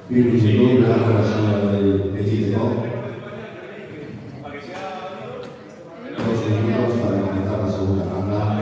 Bienvenido a la sala del Petitero. 2 minutos para comenzar la segunda ronda.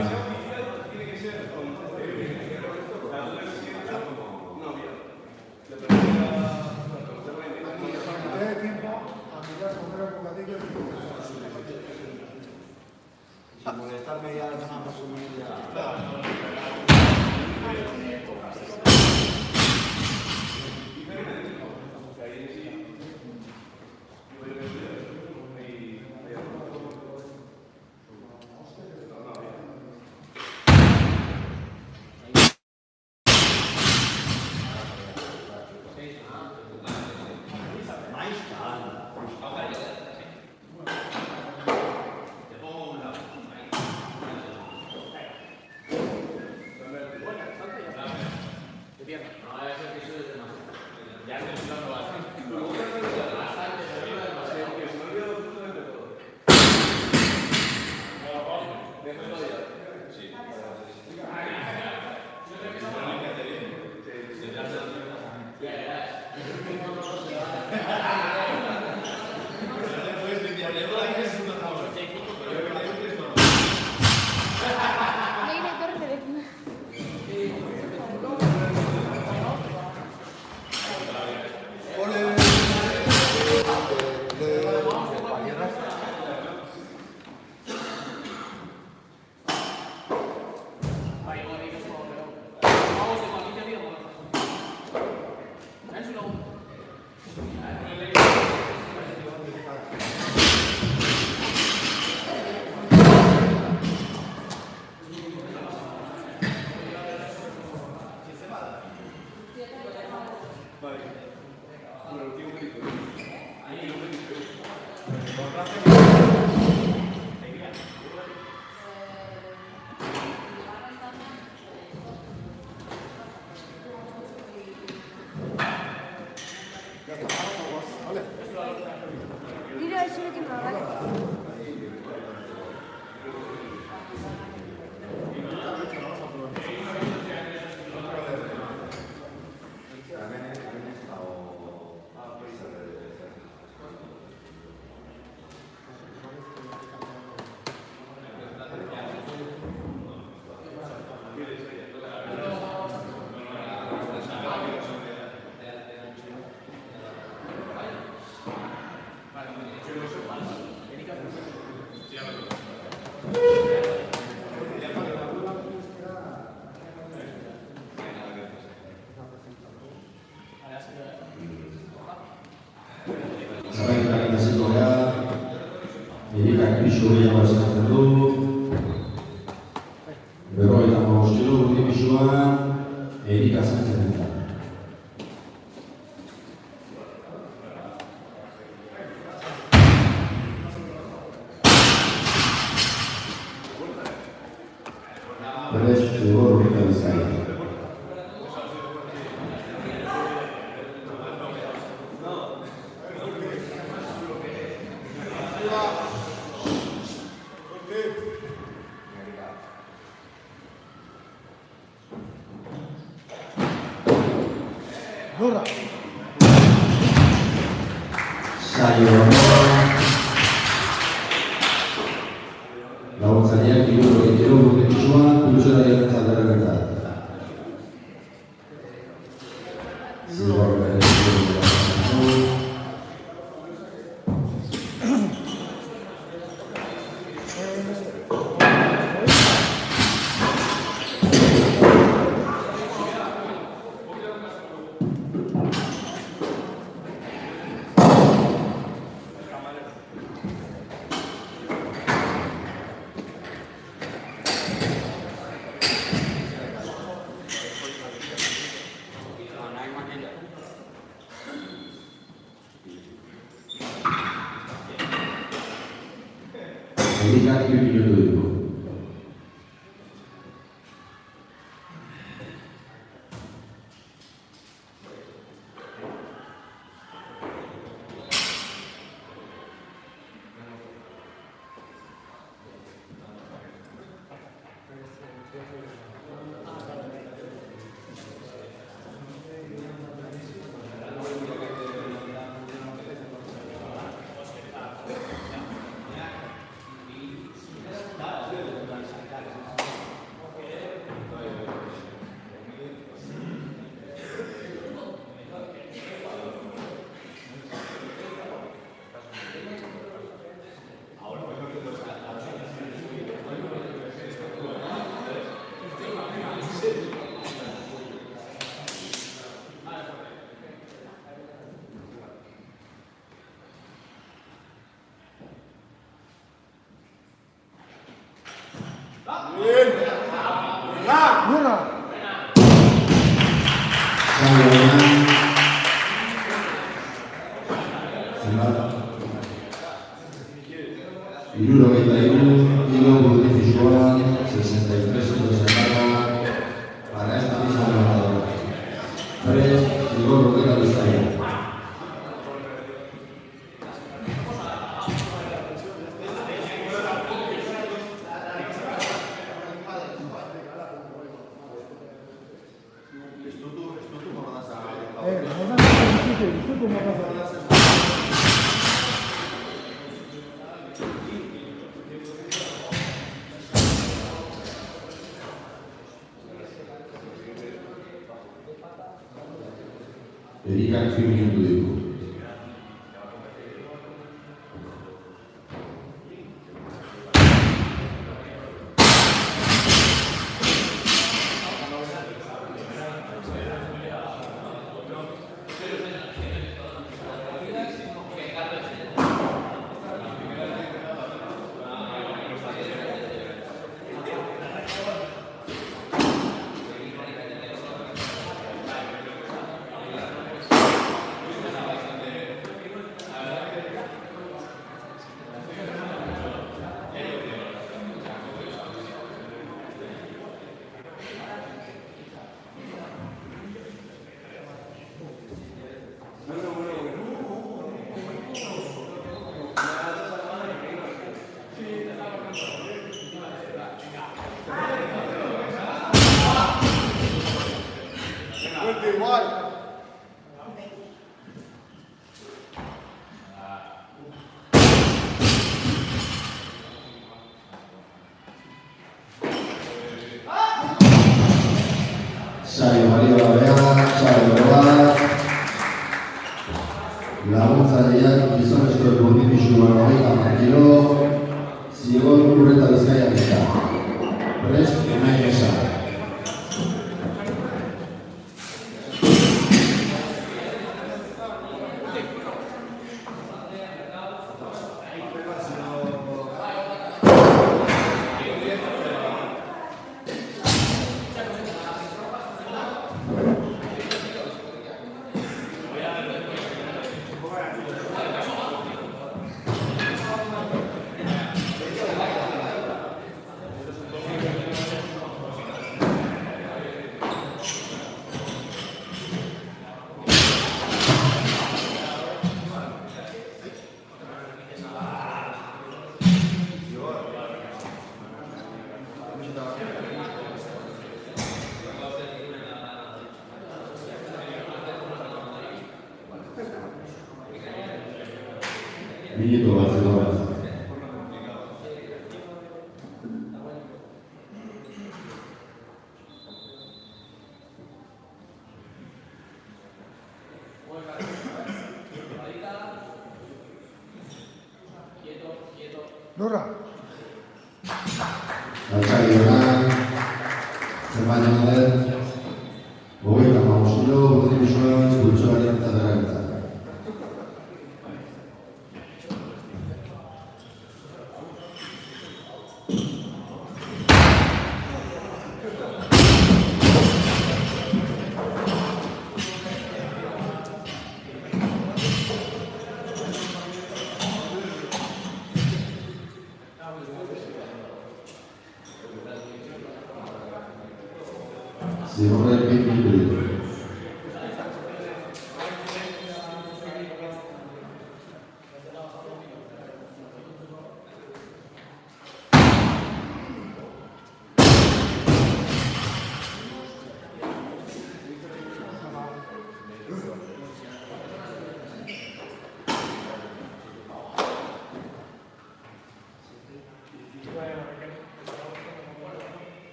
saio laguntzaileak hirurogeita urte pisuan kulturaren zaldera gertat. Erikak 2 minutu ditu. Hirurogeita hiru urte pisuan 63 para esta misma levantadora. 3 Igor Rodríguez Bizkaia. Erikak 2 minutu ditu. Saio Maria Babea, saio bat. Laguntzaileak gizonezko urte pisuan 30 kilo, Zigor Urreta Bizkaia dira. Prest, nahi esan. Minutu bat zegoen. Nora. Altzari honan, zenbaino den, 35 kilo, burdin usuan, bultxoaren eta darabiltzak. Zigorrek 20 minutu ditu.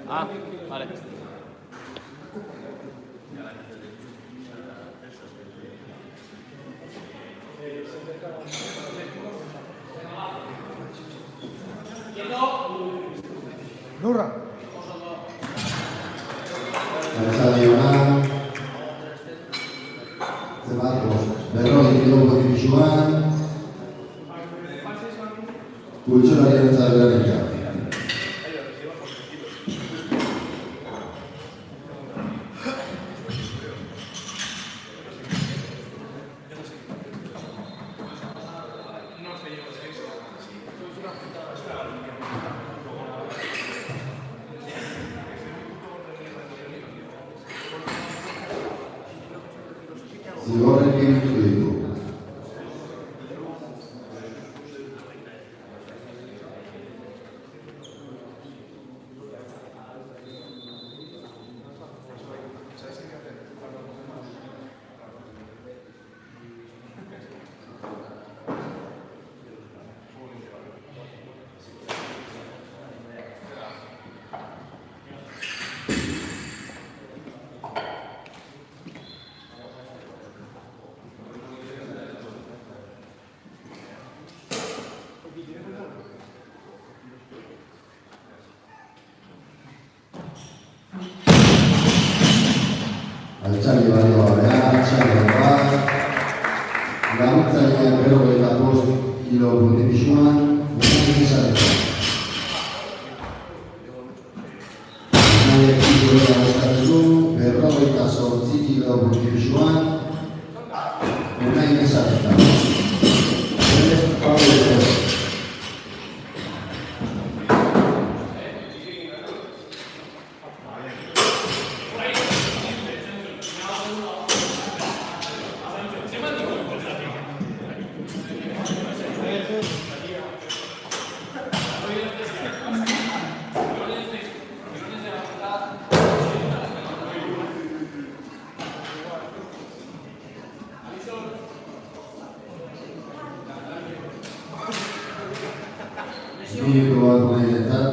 Ah, vale. Nora. Altzari honan, zenbat, 40 kilo, burdin usuan, bultxoaren eta darabiltzak. Zigorrek 20 minutu ditu. Altzari balioa txarra bat, laguntzailean 45 kilo burdin usuan, burdin esaretan. Nahiek kilo eskatzen du, 48 kilo burdin usuan, burdin esaretan. Minutu bat nahiretzat.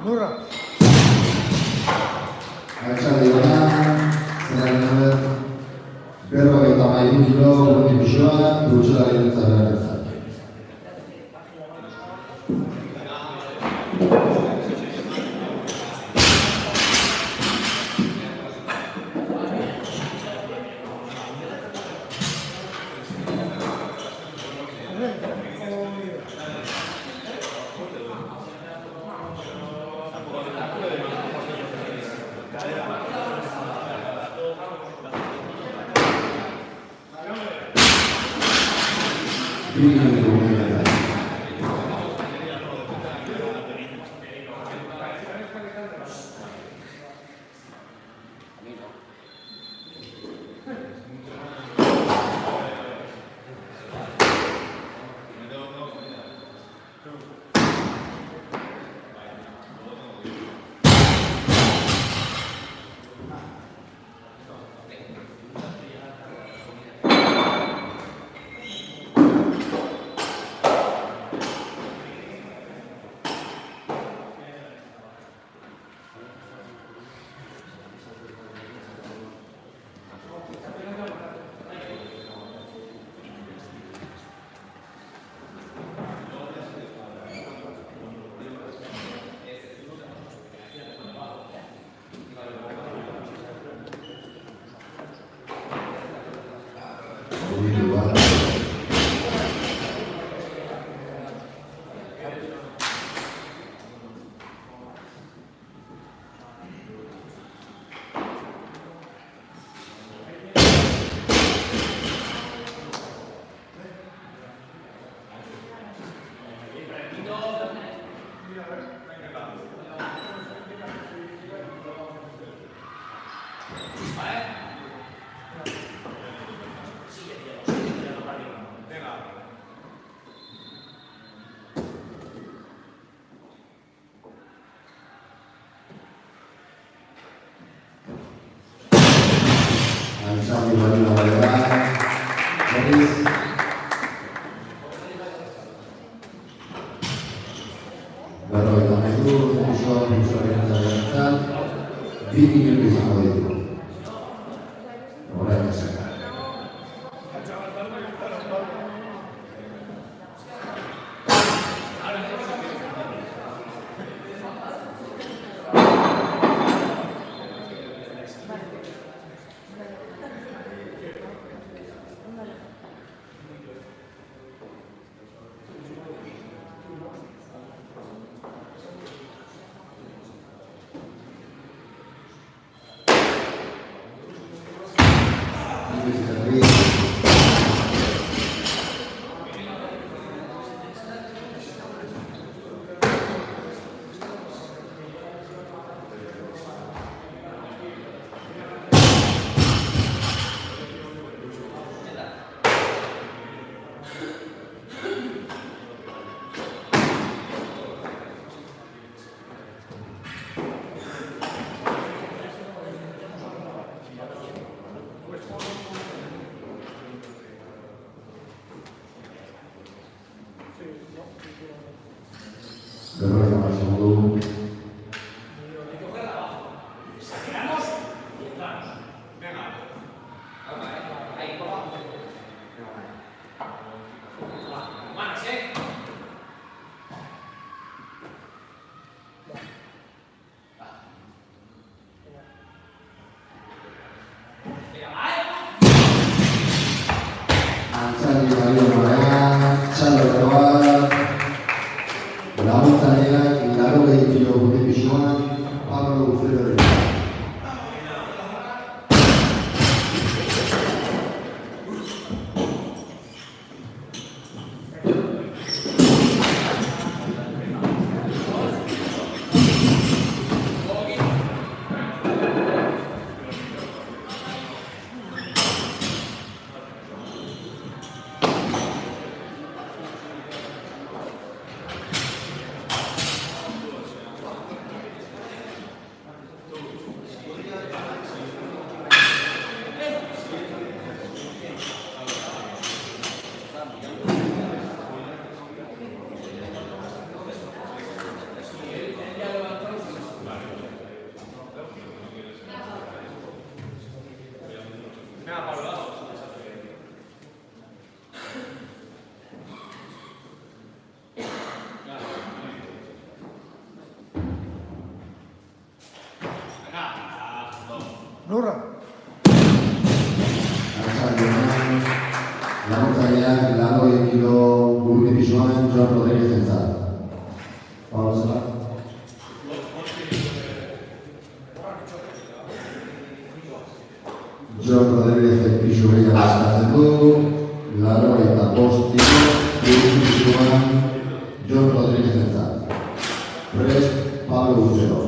Nora. Altzari honan, zenaren 43 kilo burdin usuan, bultxoaren eta darabiltzak. Lurra. Laguntzaileak lago ekilo gure pisuan Joan Rodríguez entzat. Pablo Zela. Jon Rodríguez pisu gehiago eskatzen du, 85 tiro, pisuan Jon Rodríguez entzat. Prest, Pablo Gutero.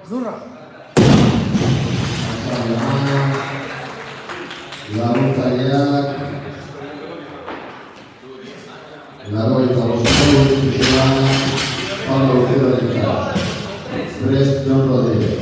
Zurra. Laguntzaileak 85 pisuan Pablo Gutero entzat. Prest, Jon Rodríguez.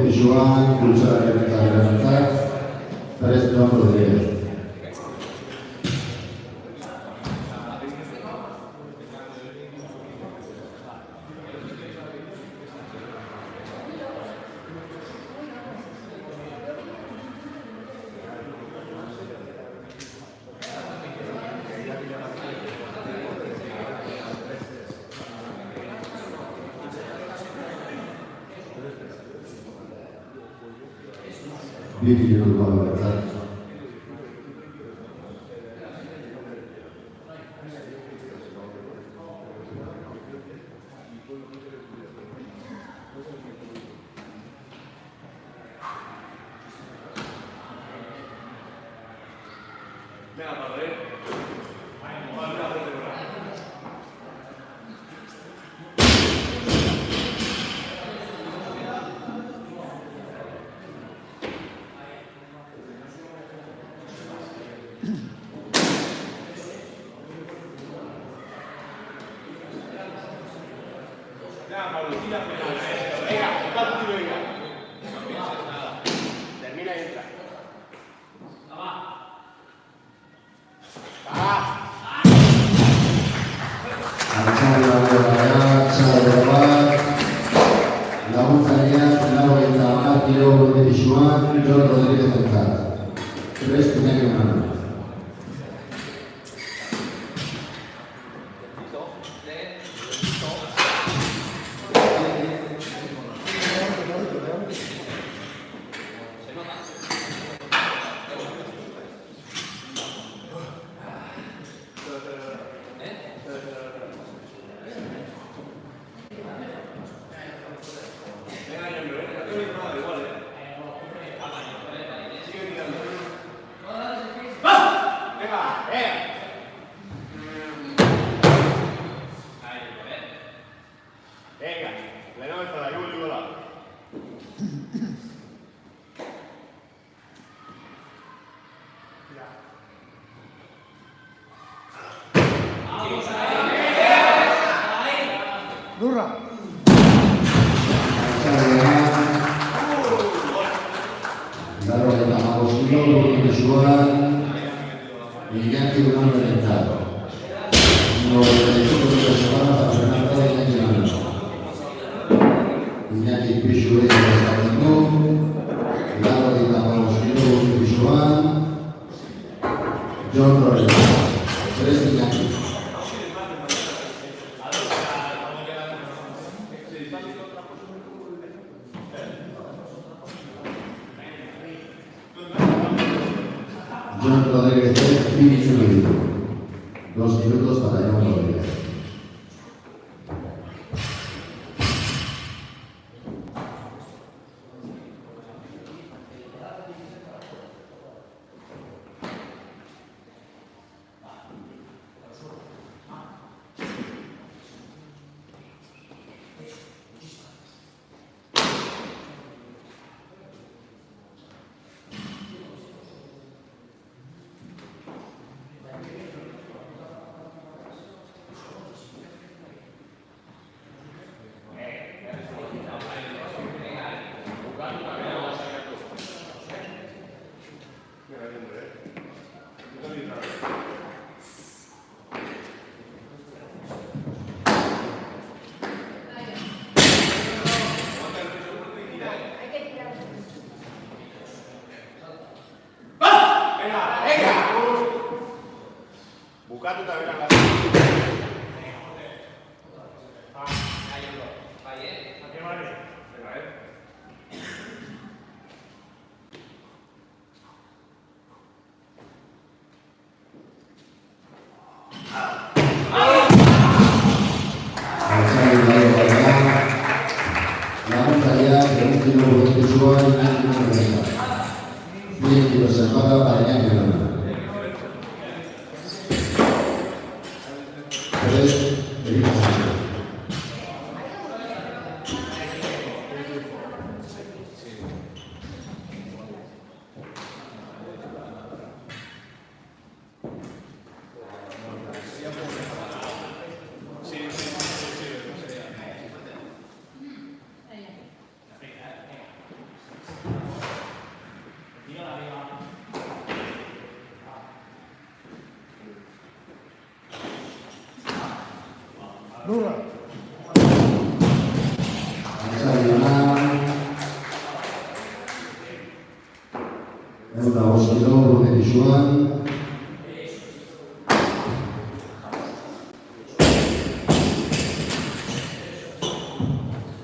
Pisuan, pulsara entzat. Prest, Jon Rodríguez. Bibi Jon Rodríguez. Termina y entra. Laguntzaileak 90 tiro pisuan Jon Rodríguez entzat. Prest, Iñaki Unanue. Venga, le damos para la luz, Durra. Daro eta magostilo, pisuan Iñaki Unanue entzat. 95 tiro semana para Fernando Iñaki Unanue. Iñaki pisu gehiago eskatzen du, 95 tiro pisuan Jon Rodríguez. Prest, Iñaki. Jon Rodríguez, 2 minutos. 2 minutos para John Rodríguez. Bukatu eta beran gara. Nura. Eta oskilo, Rune Pixuan.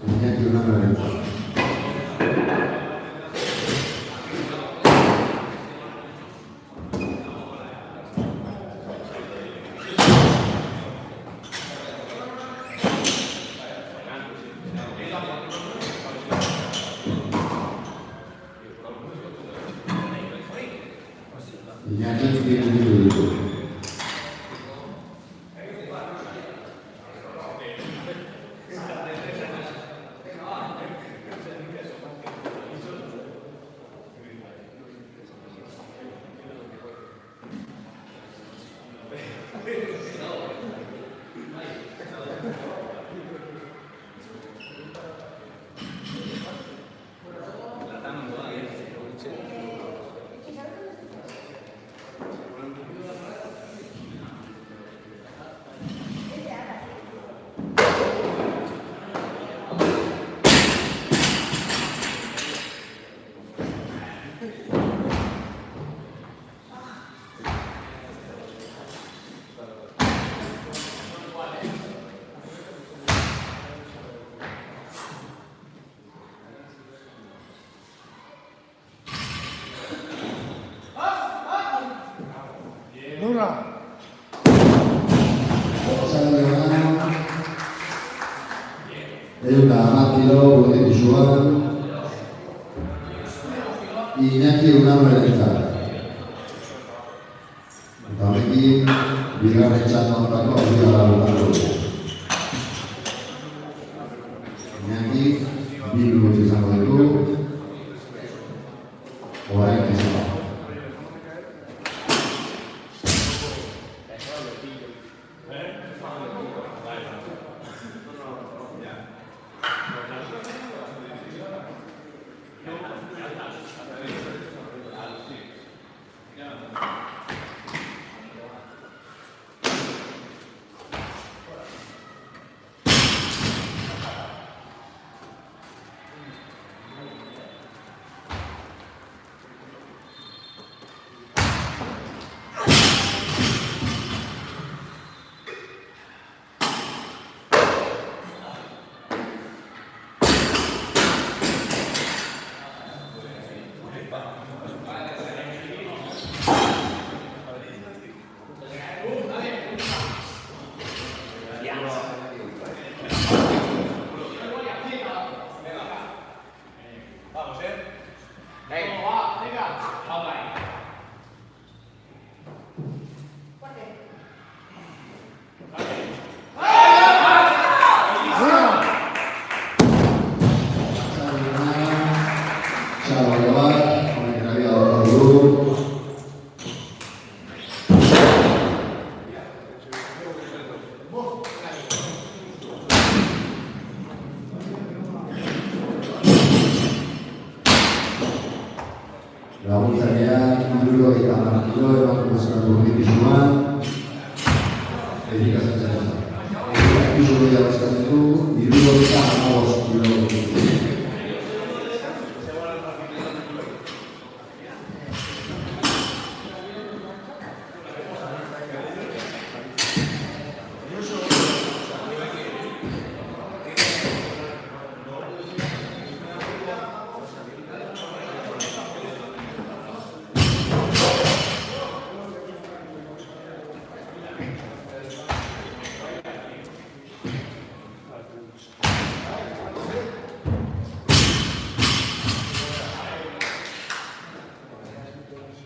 Iñaki Unangarentzat. Iñaki Unangarentzat. Nura. Eta Amatilo, Rune Pixuan. Iñaki Unangarentzat. Eta honekin, bigarren txanda honetako aurrera bukatuko dugu. Iñaki, 2 minutu izango ditu. Orain izango. gehiago eskatzen du, 75 kilo.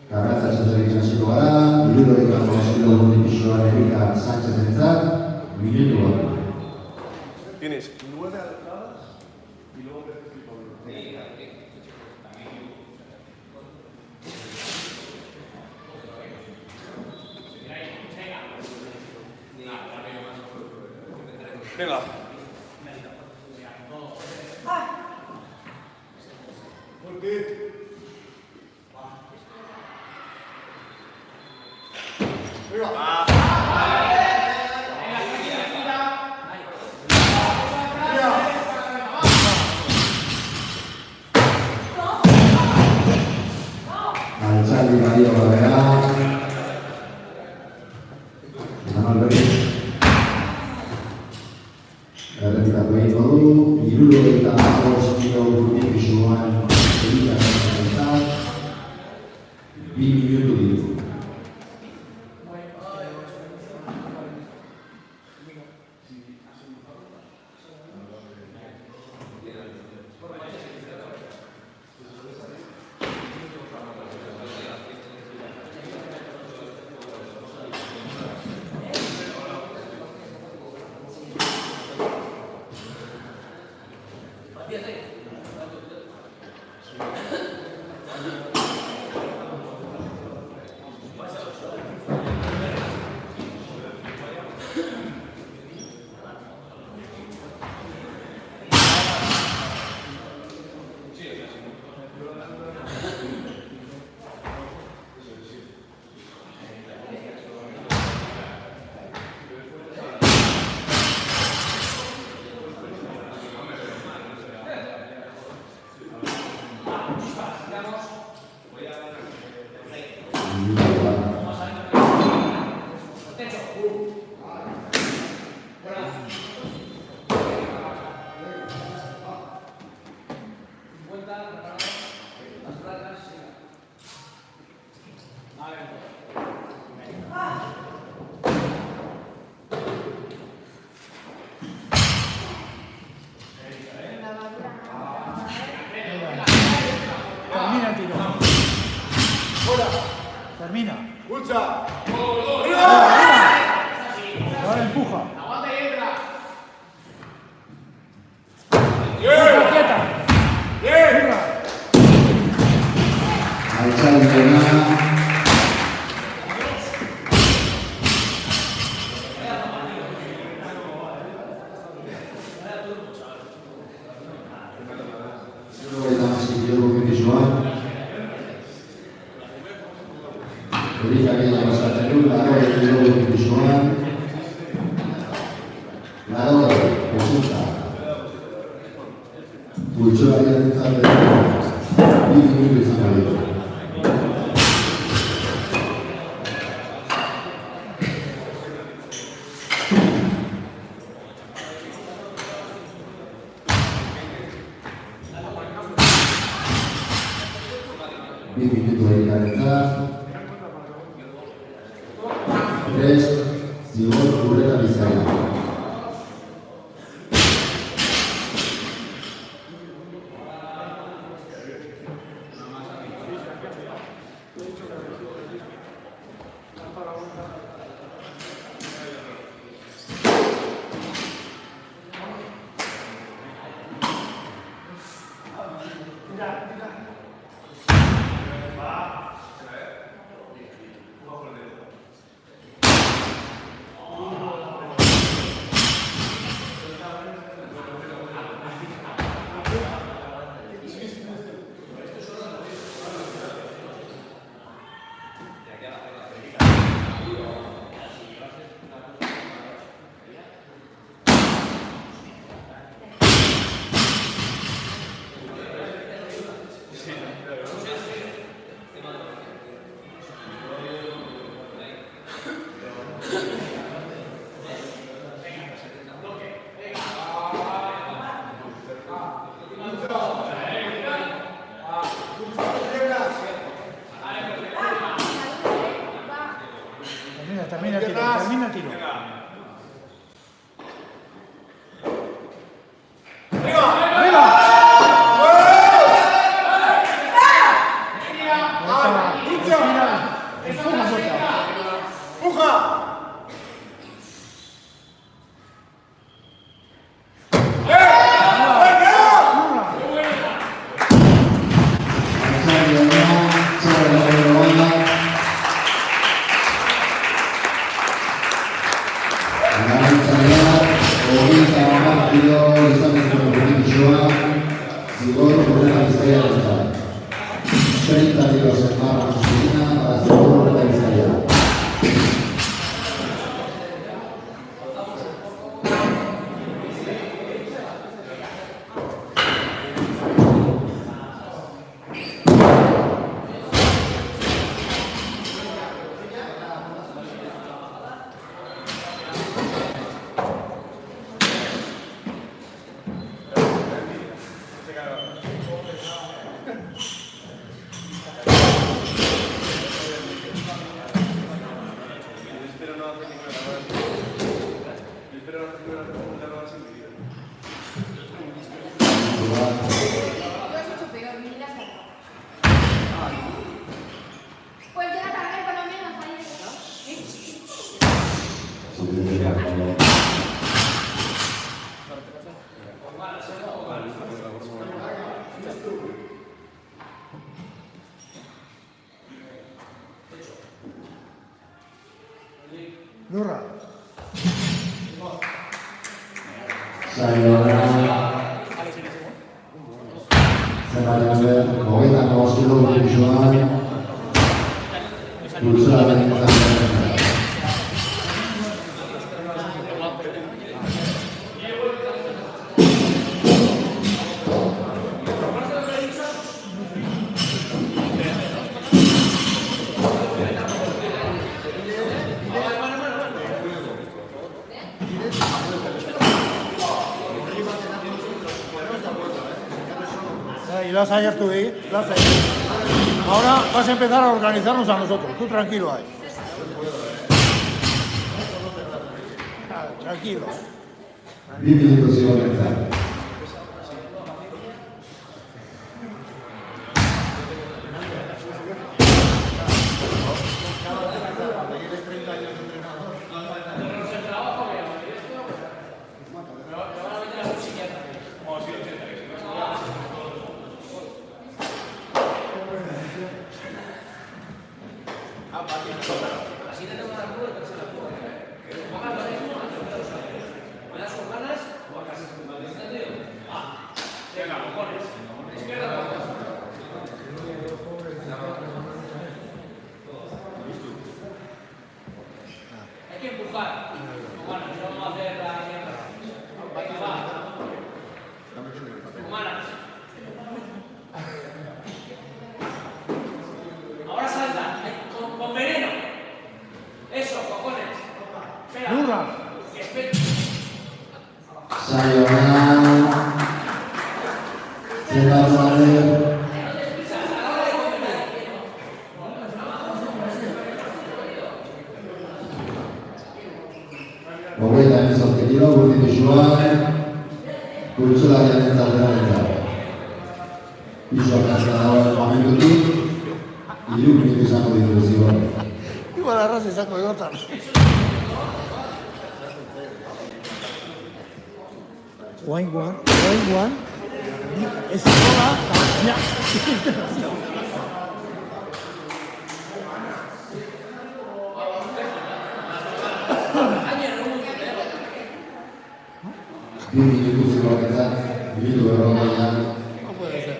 Garratza txasarekin hasiko gara, 75 kilo burdin pisuan Erika Sánchez-entzat, minutu bat. Tienes 9 alzadas y luego te haces tipo Venga. ¿Por qué? Altzaldi Mario Barbera, Manuel Berriz, errepikatu egingo du, 75 kilo burdin pisuan Erika Sánchez-entzat, 2 minutu ditu. Termina el tiro. Termina. ¡Escucha! Ahora empuja. ¡Bien! Quieta. ¡Bien! Altzaldi Mario. Erika gehiago eskatzen du, 80 kilo burdin pisuan, Resulta. Pultsuariarentzat 2 minutu izan baditu. Prest, zigor gurera Bizkaia. termina el tiro. Termina el tiro. ¡Arriba! Empuja fuerte. ¡Puja! Zigor Urreta Bizkaia Beltza. 30 tiros en barra masculina para Zigor Urreta Bizkaia. Lurra. Sayonara. Zenbatean hogeita bost kilo pisuan. Kulturaren izan. Y las ayer tú ahí, las ayer. Ahora vas a empezar a organizarnos a nosotros. Tú tranquilo ahí. Tranquilo. 10 minutos sin comenzar. Hay que empujar. Bueno, no vamos a hacer la mierda. Humanas. Ahora salta. Con veneno. Eso, cojones. Espera. Lurra. Espera. Sayonara. Zenbatean hogeita hemezortzi kilo gurdi pisuan. Kulturaren entzat. Pisuak hasita dagoen momentutik 3 minutu izango ditu Zigor. Igual arras izango egotan. Guain. Ez zola, baina. Bi minutu Zigorretzat, minutu berrogeian. No puede ser.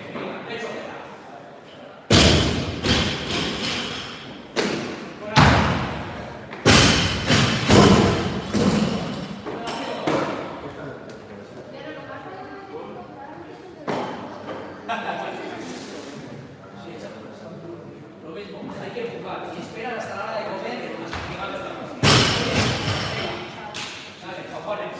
Lo mismo, hay que empujar y esperar hasta la hora de comer hasta que llegue esta cosa. Dale, cojones.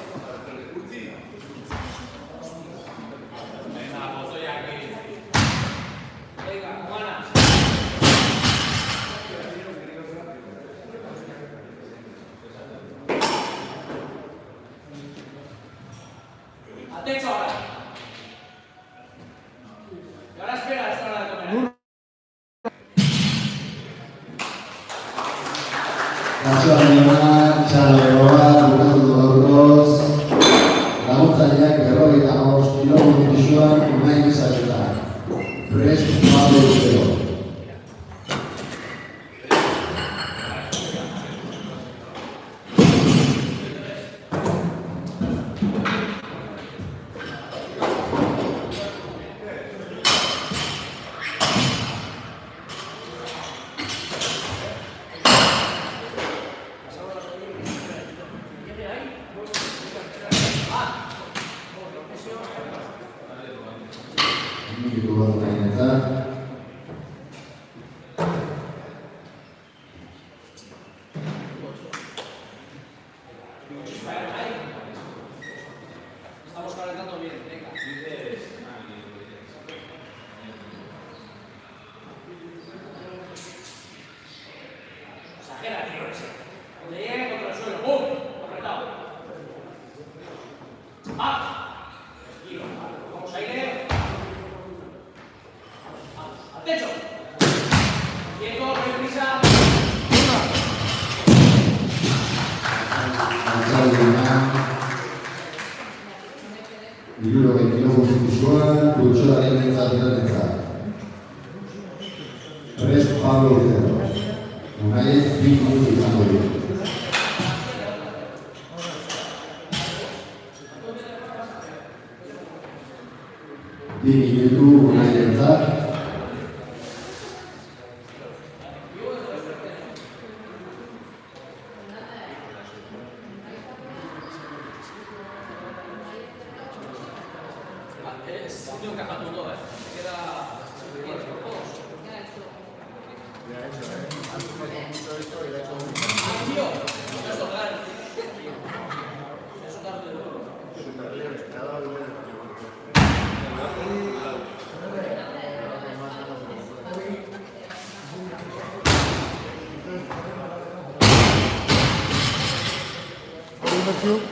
Al techo ahora. Y ahora espera a esta hora de comer. Nazioartean txaloa bukatu gaurkoz, laguntzaileak 55 kilogramo pisuan unai izateta. Prest Pablo Urtero. Minutu bat nahinetzat. Estamos calentando bien, venga. Exagera, tío, ese. Donde llegue contra el suelo. ¡Bum! Apretado. ¡Ah! Tranquilo. Vamos, aire. Vamos, al techo. Quieto, no hay prisa. Antzaudena, 60 kilogramo pisuan, pultsolaren entzatetan. Prest Pablo Urtero. Unaiek 2 minutu izango dira. Bi minutu unaientzat. Se ha encajado todo, ¿eh? Queda... Tío, no es tocar. Eso tarde de oro.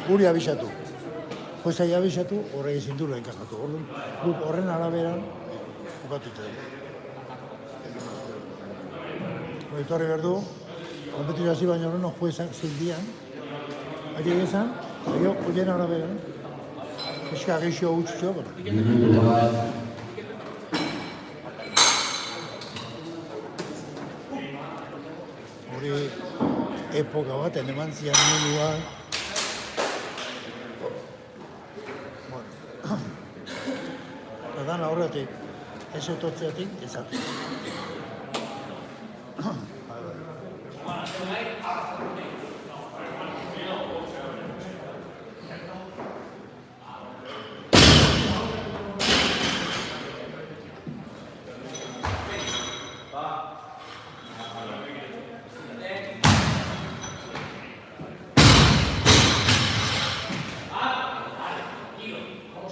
Guri abisatu. Juezai abisatu, horre ezin du enkajatu. Orduan, guk horren araberan bukatuta dugu. Etorri behar du, kompetizio hasi baina horren juezak zildian, ari egizan, horien araberan, eska geixo gutxo, Minutu bat. hori epoka baten eman zian munua. Dan aurretik, ez etortzeatik, ezatik. Vamos,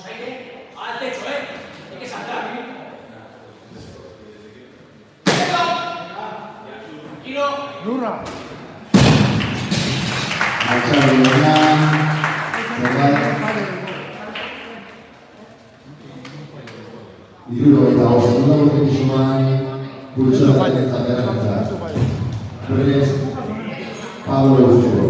aire. Al techo, ¿eh? Hay que saltar. Tranquilo. Lurra! Antzaudena, zerbait. 65 kilogramo pisuan, pultsolaren entzatetan. Prest Pablo Urtero.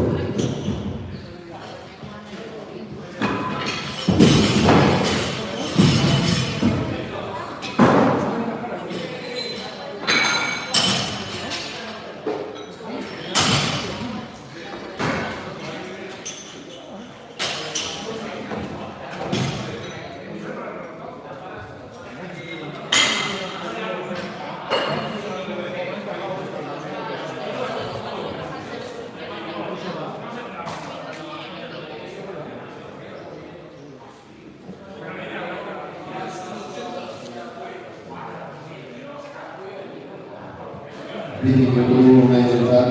Bi minutu unaientzat.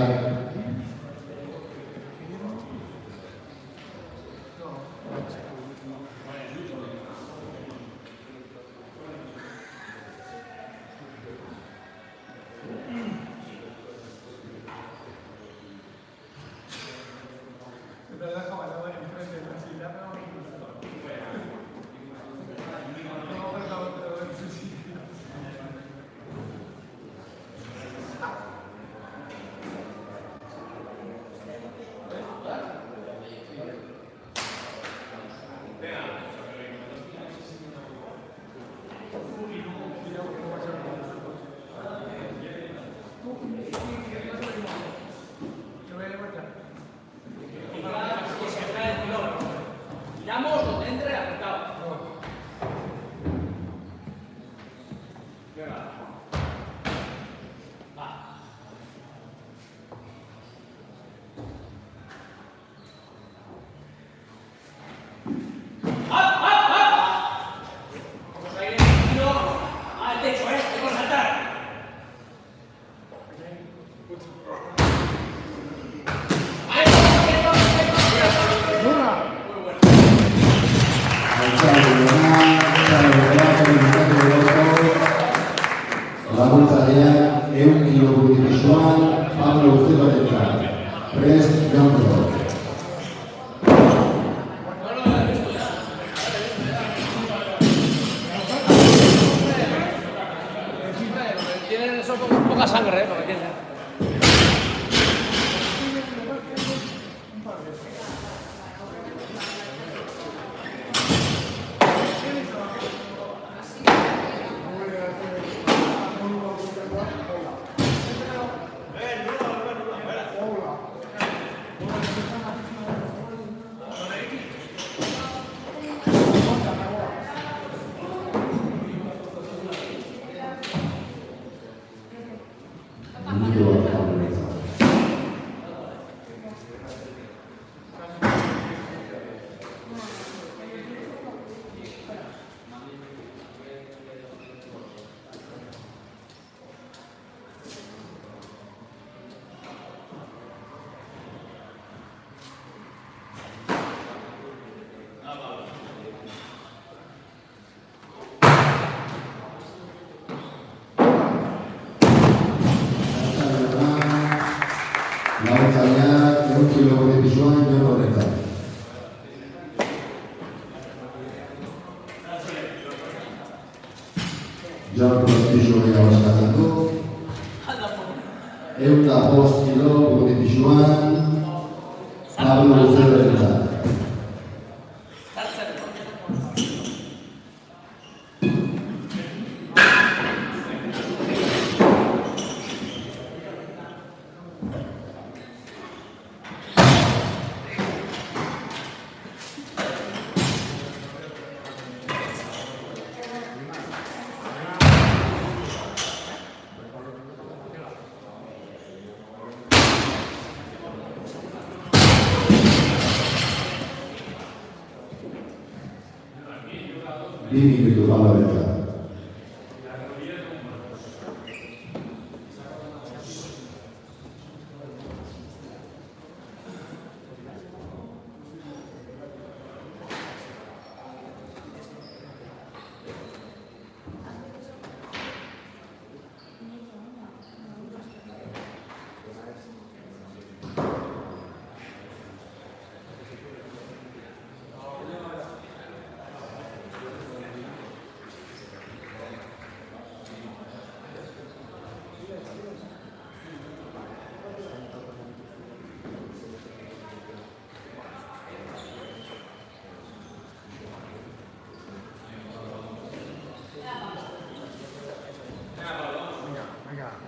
Prest, Joan Rodó. Tienen eso poca sangre, lo que tienen. Minutu bat jaurlaritza. Laguntzaileak 100 kilo gure pisuan Jon Horretzak. Jon pisu gehiago eskatzen du. 105 kilo gure pisuan Pablo Luzerorentzat. Bi minutu Pablorentzat.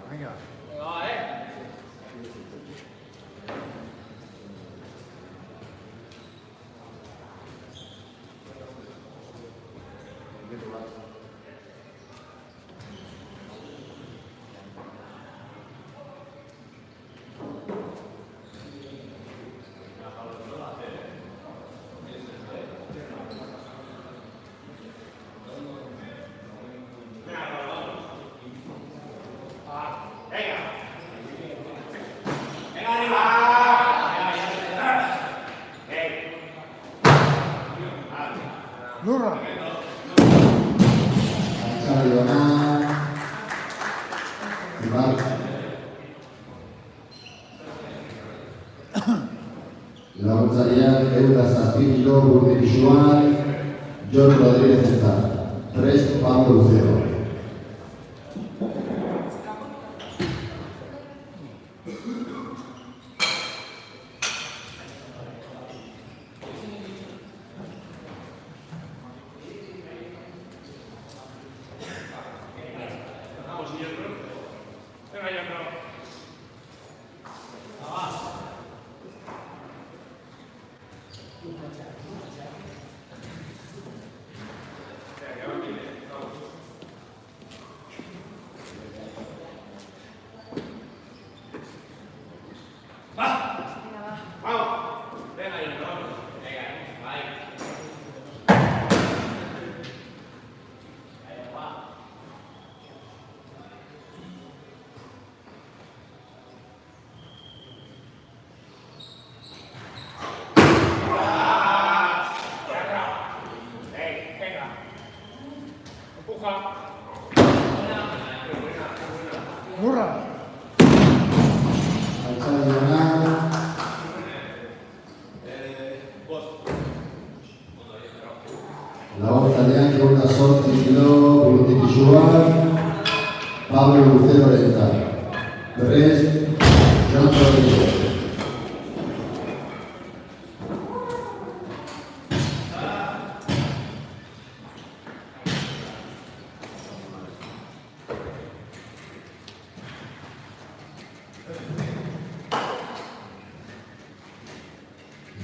Venga. Lurra. Aitzarri dona. Zibar. Laguntzaileak 107 kilo gure pisuan Jon Rodríguezentzat. Prest, Pablo Lucero.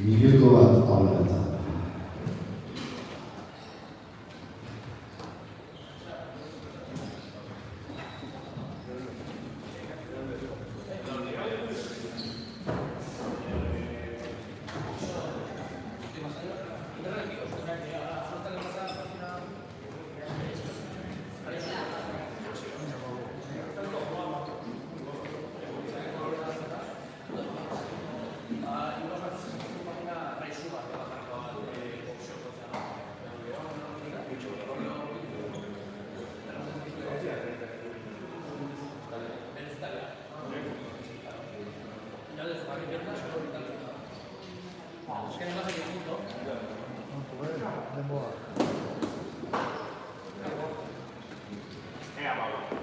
Minutu bat aurrera.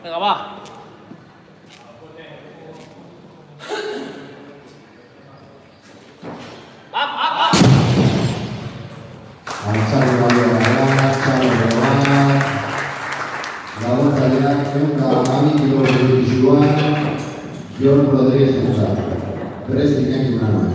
Venga, va. Antzari balioa, laguntzaileak ehunka hamabi kilometro pisuan, Jon Rodríguez entzat. Prest Iñaki Unanue.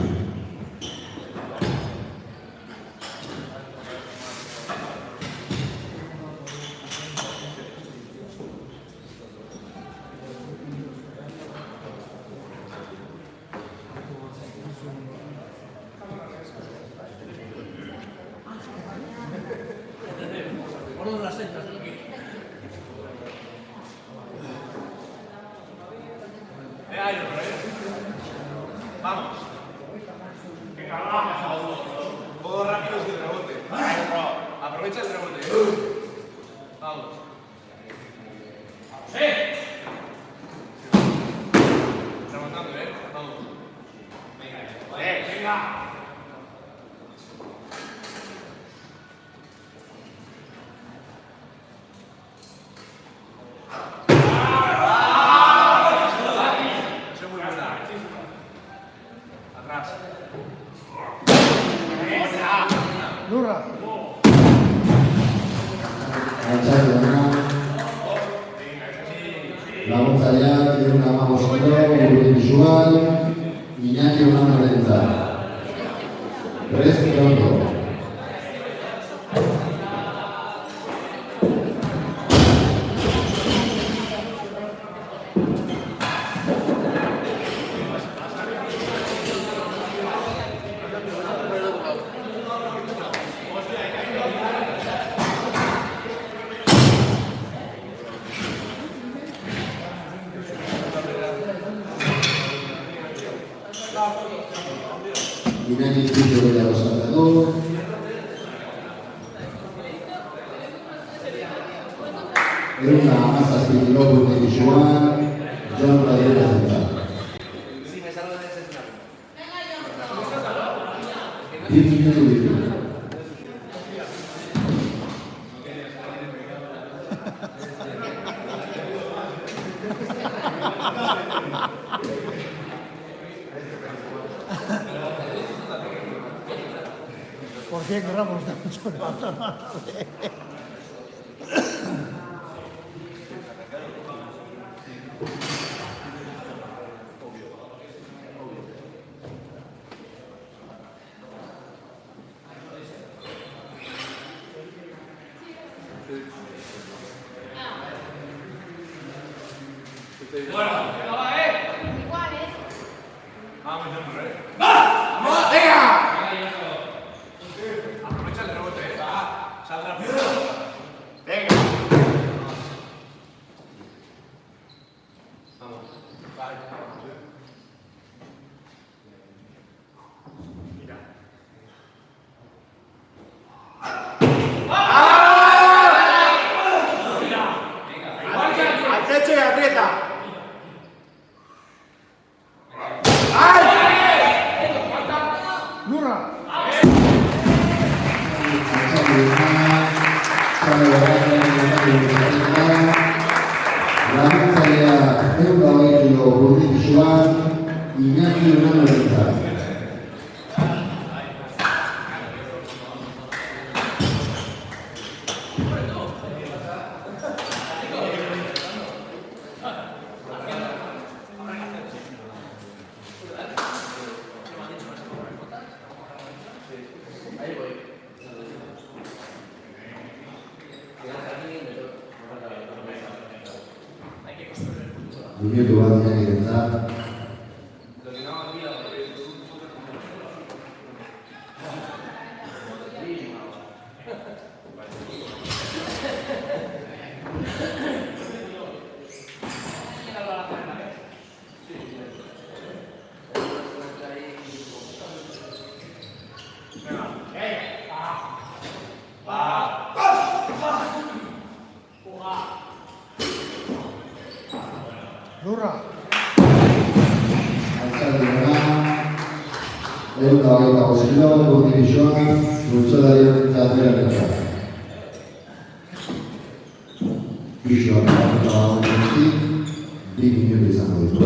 Orden las sectas. Ahí, vamos. Venga, vamos. Todo rápido sin rebote. Aprovecha el rebote. Vamos. ¡Sí! Remontando, vamos. Venga, venga. Lurra. Antzari balioa, laguntzaileak ehunka hamabost kilometro pisuan, Iñaki Unanue entzat. Prest Jon. Iñaki Izpitzu gehiago sartzen du. Ehunka hamazazpi kilometro pisuan, Jon Rodríguez entzat. Bi minutu ditu. ¿Por qué gramos tanto levantando? Bueno, venga, va, Iguales. Vamos, ¡vamos! ¡Venga! Aprovecha el rebote, va. Sal rápido. Venga. Vamos. Vale. Mira. Al techo y aprieta. minutu bat Inakirentzat. Lurra. Altzaldi gana, 125 kilo, Urdi Bixoan, bultzadari honentzat berentzat. Bixoan hartuta honentzat, 2 minutu izango ditu.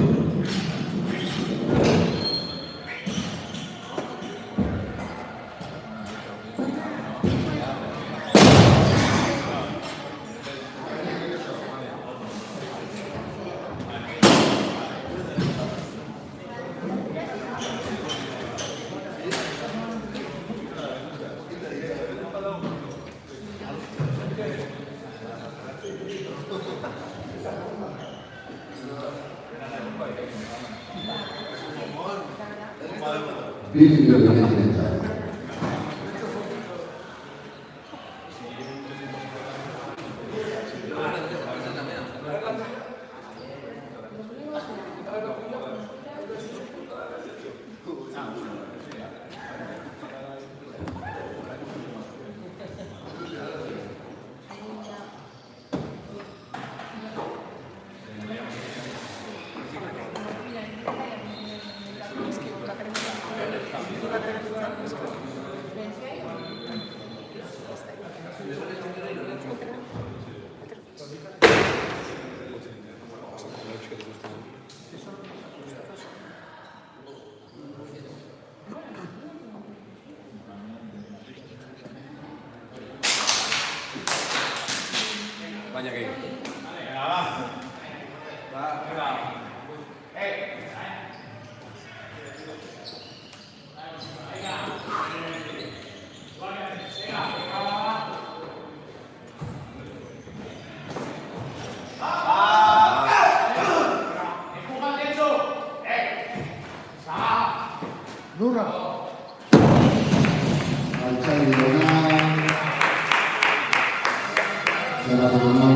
Minutu Inakirentzat. Baina gehi. Lurra. Altzaldi gana, zerratu gana,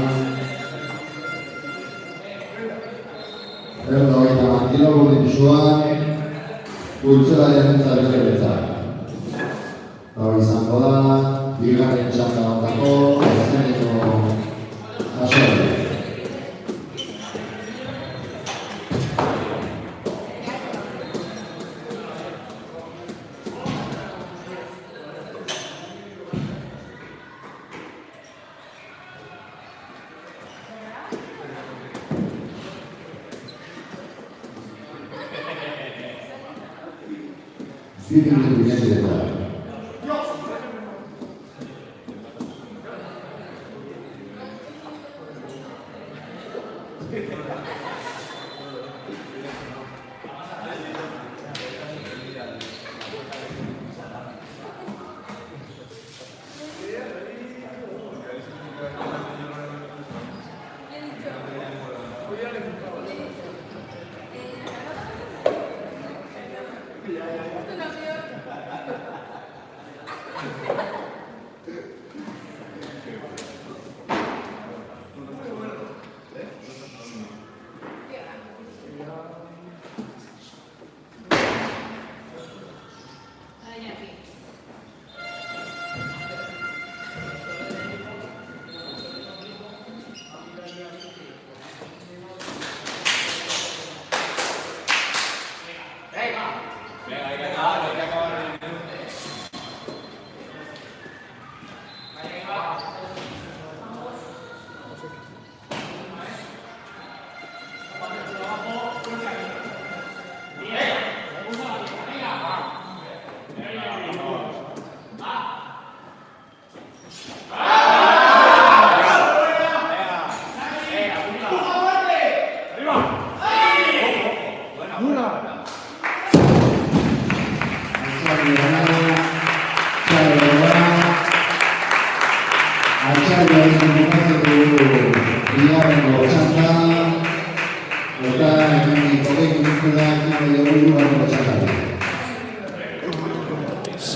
125 kilo, Urdi Bixoan, bultzadari honentzat berentzat. Hau izango da, bigarren txanda batako, azkeneko jasoa. Minutu Inakirentzat.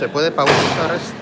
puede pausar esto.